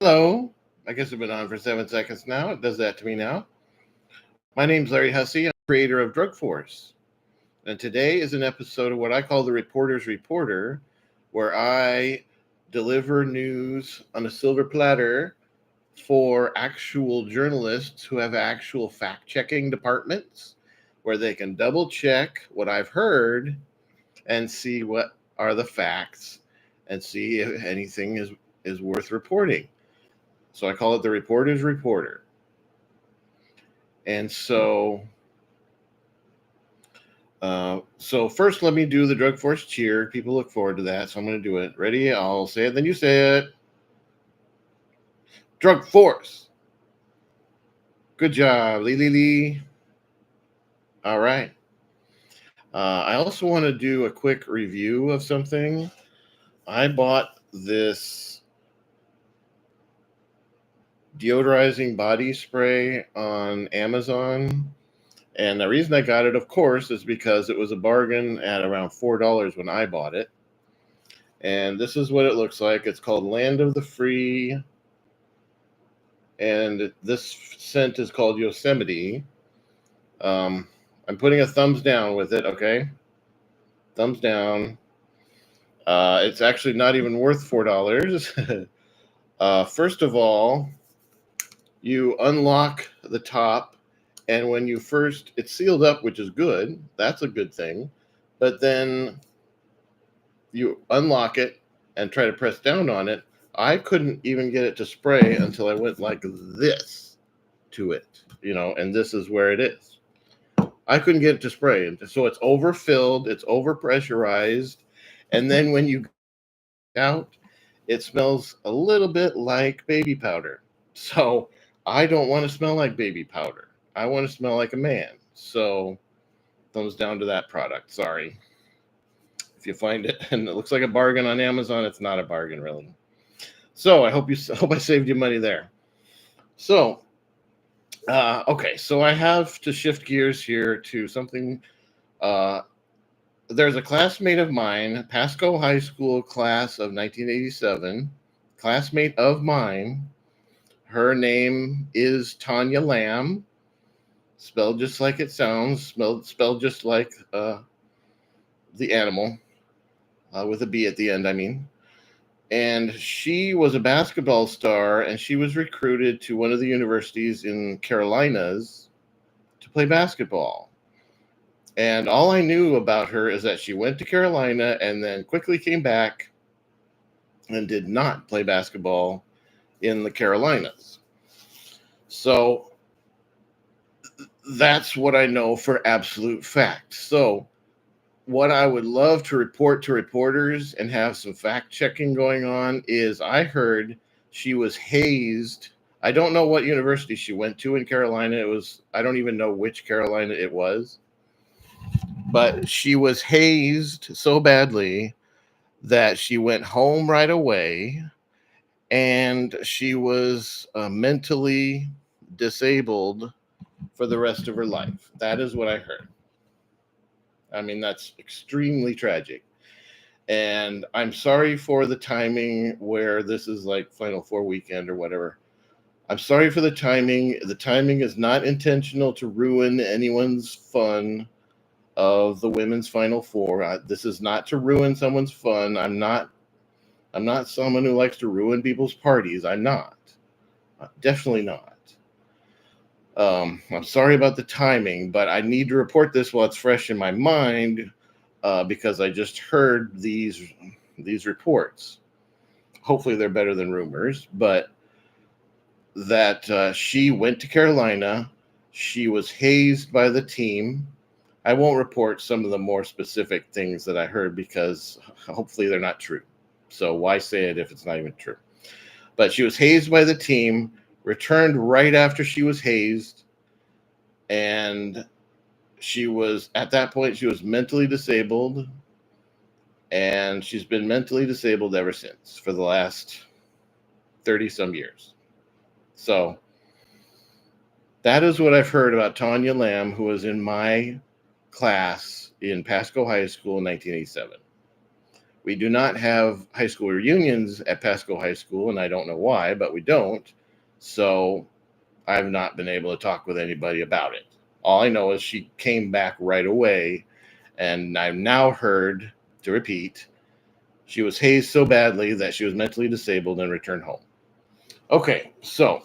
Hello. I guess I've been on for 7 seconds now. It does that to me now. My name's Larry Hussey. I'm creator of Drug Force. And today is an episode of what I call the Reporter's Reporter, where I deliver news on a silver platter for actual journalists who have actual fact-checking departments where they can double check what I've heard and see what are the facts and see if anything is worth reporting. So I call it the Reporter's Reporter. And so first let me do the Drug Force cheer. People look forward to that, so I'm going to do it. Ready? I'll say it, then you say it. Drug Force. Good job, Lee, Lee, Lee. All right. I also want to do a quick review of something. I bought this deodorizing body spray on Amazon. And the reason I got it, of course, is because it was a bargain at around $4 when I bought it. And this is what it looks like. It's called Land of the Free. And this scent is called Yosemite. I'm putting a thumbs down with it, okay? Thumbs down. It's actually not even worth $4. First of all, you unlock the top, and when you first, it's sealed up, which is good. That's a good thing. But then you unlock it and try to press down on it. I couldn't even get it to spray until I went like this to it, and this is where it is. I couldn't get it to spray. And so it's overfilled, it's overpressurized. And then when you get out, it smells a little bit like baby powder. So I don't want to smell like baby powder. I want to smell like a man. So thumbs down to that product. Sorry. If you find it and it looks like a bargain on Amazon, it's not a bargain really. So I hope I saved you money there. So, okay. So I have to shift gears here to something. There's a classmate of mine, Pasco High School class of 1987, classmate of mine. Her name is Tanya Lamb, spelled just like it sounds, spelled just like the animal, with a B at the end, I mean. And she was a basketball star, and she was recruited to one of the universities in Carolinas to play basketball. And all I knew about her is that she went to Carolina and then quickly came back and did not play basketball in the Carolinas. So that's what I know for absolute fact. So what I would love to report to reporters and have some fact checking going on is I heard she was hazed. I don't know what university she went to in Carolina. I don't even know which Carolina it was. But she was hazed so badly that she went home right away, and she was mentally disabled for the rest of her life. That is what I heard. I mean, that's extremely tragic. And I'm sorry for the timing where this is like Final Four weekend or whatever. I'm sorry for the timing. The timing is not intentional to ruin anyone's fun of the women's Final Four. This is not to ruin someone's fun. I'm not someone who likes to ruin people's parties. I'm not. Definitely not. I'm sorry about the timing, but I need to report this while it's fresh in my mind because I just heard these reports. Hopefully they're better than rumors, but that she went to Carolina. She was hazed by the team. I won't report some of the more specific things that I heard because hopefully they're not true. So why say it if it's not even true? But she was hazed by the team, returned right after she was hazed, and at that point, she was mentally disabled, and she's been mentally disabled ever since for the last 30-some years. So that is what I've heard about Tanya Lamb, who was in my class in Pasco High School in 1987. We do not have high school reunions at Pasco High School, and I don't know why, but we don't. So I've not been able to talk with anybody about it. All I know is she came back right away, and I've now heard, to repeat, she was hazed so badly that she was mentally disabled and returned home. Okay, so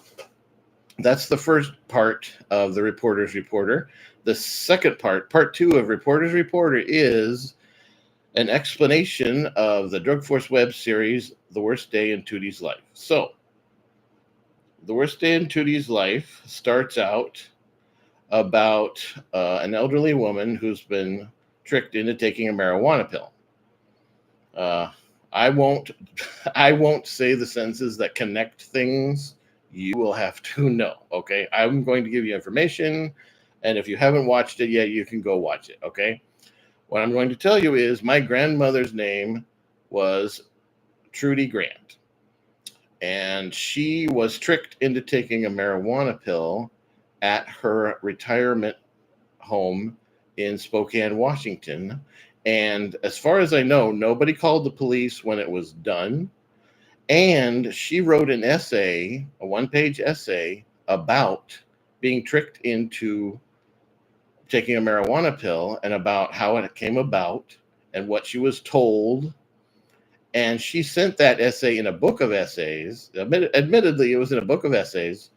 that's the first part of the Reporter's Reporter. The second part 2 of Reporter's Reporter, is an explanation of the Drug Force web series, The Worst Day in Tooty's Life. So, The Worst Day in Tooty's Life starts out about an elderly woman who's been tricked into taking a marijuana pill. I won't say the sentences that connect things. You will have to know, okay? I'm going to give you information, and if you haven't watched it yet, you can go watch it, okay? What I'm going to tell you is my grandmother's name was Trudy Grant, and she was tricked into taking a marijuana pill at her retirement home in Spokane, Washington. And as far as I know, nobody called the police when it was done. And she wrote an essay, a one-page essay, about being tricked into taking a marijuana pill and about how it came about and what she was told. And she sent that essay in a book of essays. Admittedly, it was in a book of essays.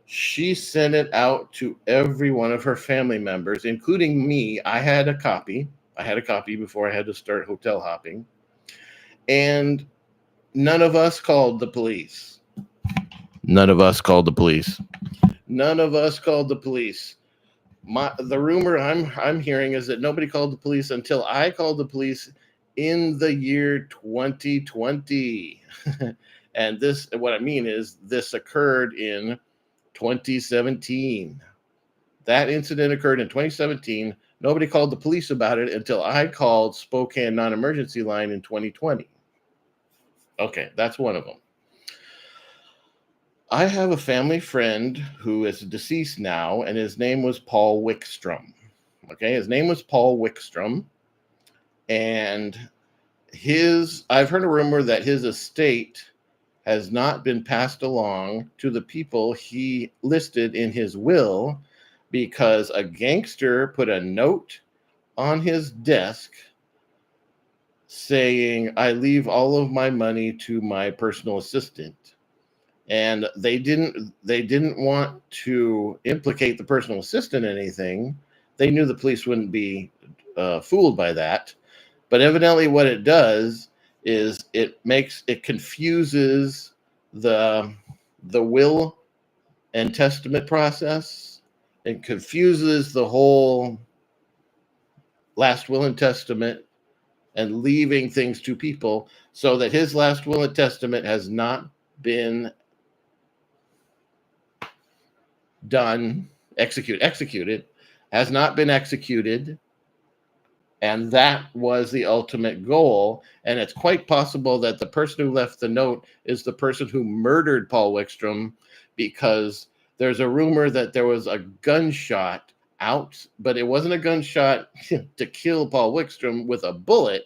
She sent it out to every one of her family members, including me. I had a copy before I had to start hotel hopping. And none of us called the police. The rumor I'm hearing is that nobody called the police until I called the police in the year 2020. And what I mean is this occurred in 2017. That incident occurred in 2017. Nobody called the police about it until I called Spokane Non-Emergency Line in 2020. Okay, that's one of them. I have a family friend who is deceased now, and his name was Paul Wickstrom. Okay, his name was Paul Wickstrom. And I've heard a rumor that his estate has not been passed along to the people he listed in his will because a gangster put a note on his desk saying, "I leave all of my money to my personal assistant." And they didn't want to implicate the personal assistant in anything. They knew the police wouldn't be fooled by that. But evidently what it does is it confuses the will and testament process. It confuses the whole last will and testament and leaving things to people, so that his last will and testament has not been executed, has not been executed. And that was the ultimate goal. And it's quite possible that the person who left the note is the person who murdered Paul Wickstrom, because there's a rumor that there was a gunshot out, but it wasn't a gunshot to kill Paul Wickstrom with a bullet.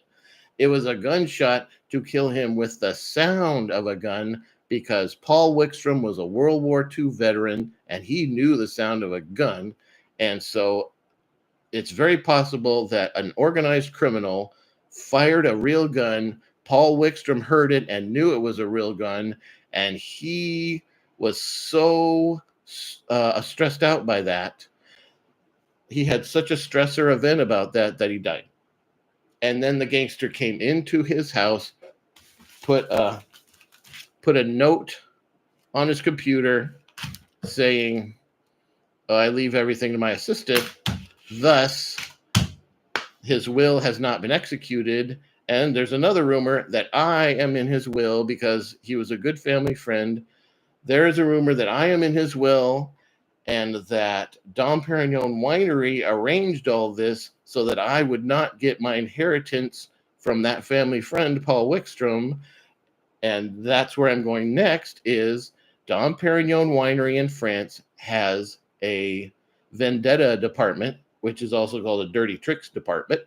It was a gunshot to kill him with the sound of a gun, because Paul Wickstrom was a World War II veteran and he knew the sound of a gun. And so it's very possible that an organized criminal fired a real gun. Paul Wickstrom heard it and knew it was a real gun. And he was so stressed out by that. He had such a stressor event about that he died. And then the gangster came into his house, put a note on his computer saying, "I leave everything to my assistant." Thus, his will has not been executed. And there's another rumor that I am in his will because he was a good family friend. There is a rumor that I am in his will and that Dom Perignon Winery arranged all this so that I would not get my inheritance from that family friend, Paul Wickstrom. And that's where I'm going next, is Dom Perignon Winery in France has a vendetta department, which is also called a dirty tricks department.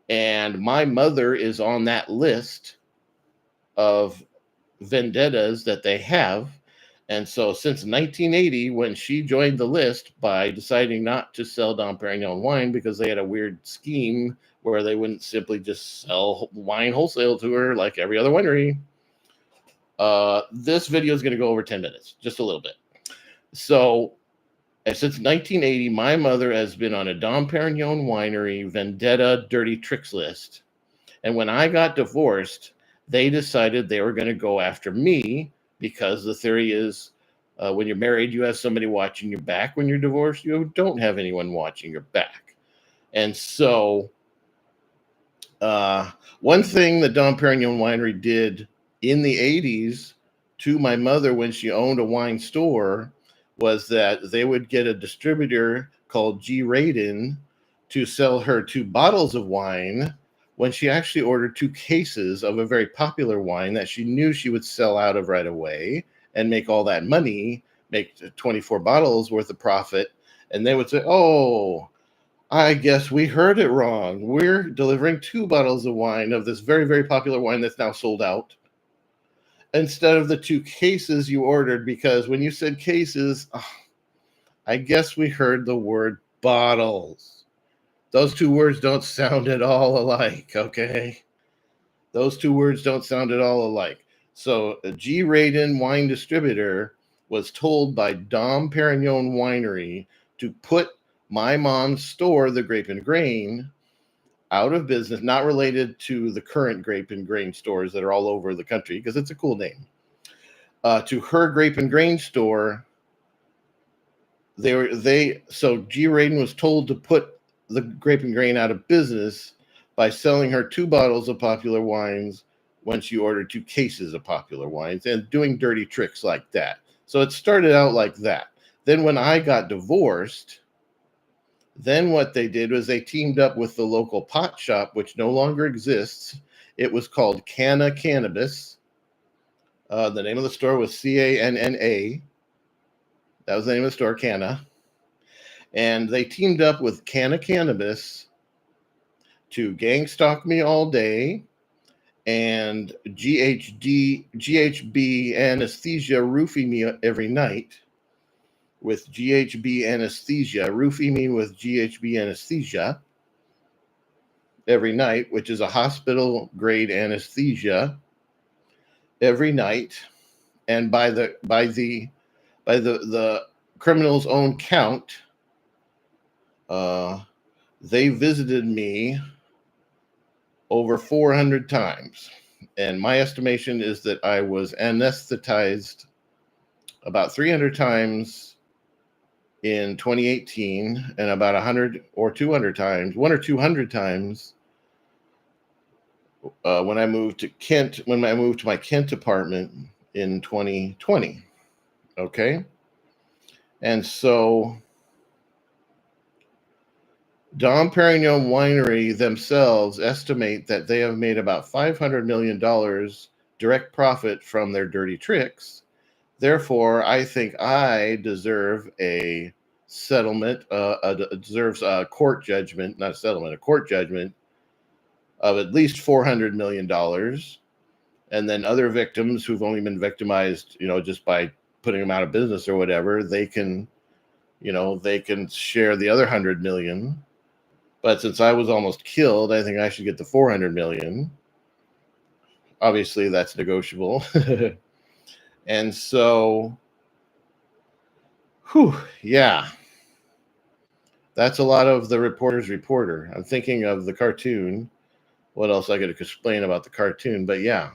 And my mother is on that list of vendettas that they have. And so since 1980, when she joined the list by deciding not to sell Dom Perignon wine because they had a weird scheme where they wouldn't simply just sell wine wholesale to her like every other winery, this video is going to go over 10 minutes, just a little bit. So since 1980, my mother has been on a Dom Perignon Winery vendetta dirty tricks list. And when I got divorced, they decided they were going to go after me, because the theory is when you're married, you have somebody watching your back. When you're divorced, you don't have anyone watching your back. And so one thing that Dom Perignon Winery did in the 80s to my mother when she owned a wine store was that they would get a distributor called G. Radin to sell her 2 bottles of wine when she actually ordered 2 cases of a very popular wine that she knew she would sell out of right away and make all that money, make 24 bottles worth of profit. And they would say, oh, I guess we heard it wrong. We're delivering 2 bottles of wine of this very, very popular wine that's now sold out, instead of the 2 cases you ordered, because when you said cases, I guess we heard the word bottles. Those 2 words don't sound at all alike, okay? Those 2 words don't sound at all alike. So a G. Radin wine distributor was told by Dom Perignon Winery to put my mom's store, the Grape and Grain, out of business, not related to the current Grape and Grain stores that are all over the country, because it's a cool name. To her Grape and Grain store, so G. Radin was told to put the Grape and Grain out of business by selling her 2 bottles of popular wines when she ordered 2 cases of popular wines, and doing dirty tricks like that. So it started out like that. Then when I got divorced, then what they did was they teamed up with the local pot shop, which no longer exists. It was called Canna Cannabis. The name of the store was Canna. That was the name of the store, Canna. And they teamed up with Canna Cannabis to gang stalk me all day and GHB anesthesia roofing me every night with GHB anesthesia, roofing me with GHB anesthesia every night, which is a hospital grade anesthesia every night. And by the criminal's own count, they visited me over 400 times. And my estimation is that I was anesthetized about 300 times in 2018, and about 100 or 200 times, 100 or 200 times when I moved to Kent, when I moved to my Kent apartment in 2020. Okay. And so Dom Perignon Winery themselves estimate that they have made about $500 million direct profit from their dirty tricks. Therefore, I think I deserve a settlement, deserves a court judgment, not a settlement, a court judgment of at least $400 million. And then other victims who've only been victimized, just by putting them out of business or whatever, they can share the other 100 million. But since I was almost killed, I think I should get the 400 million. Obviously, that's negotiable. And so, yeah. That's a lot of the reporter's reporter. I'm thinking of the cartoon. What else I could explain about the cartoon? But yeah.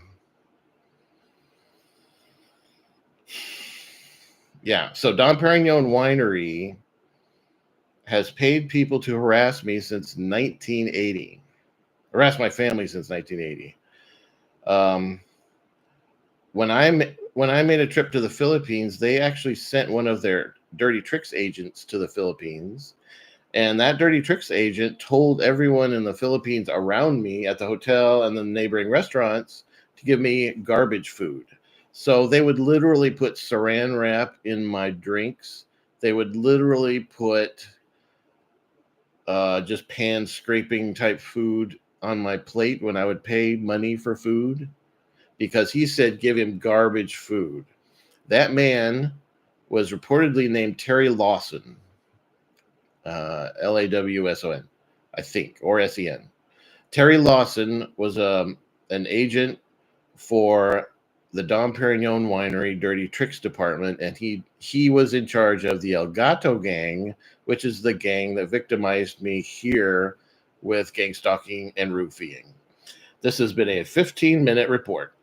Yeah. So Dom Perignon Winery has paid people to harass me since 1980. Harass my family since 1980. When I made a trip to the Philippines, they actually sent one of their dirty tricks agents to the Philippines. And that dirty tricks agent told everyone in the Philippines around me at the hotel and the neighboring restaurants to give me garbage food. So they would literally put saran wrap in my drinks. They would literally put just pan scraping type food on my plate when I would pay money for food because he said give him garbage food. That man was reportedly named Terry Lawson, Lawson, I think, or Sen. Terry Lawson was an agent for the Dom Perignon Winery Dirty Tricks Department, and he was in charge of the El Gato gang, which is the gang that victimized me here with gang stalking and roofing. This has been a 15-minute report.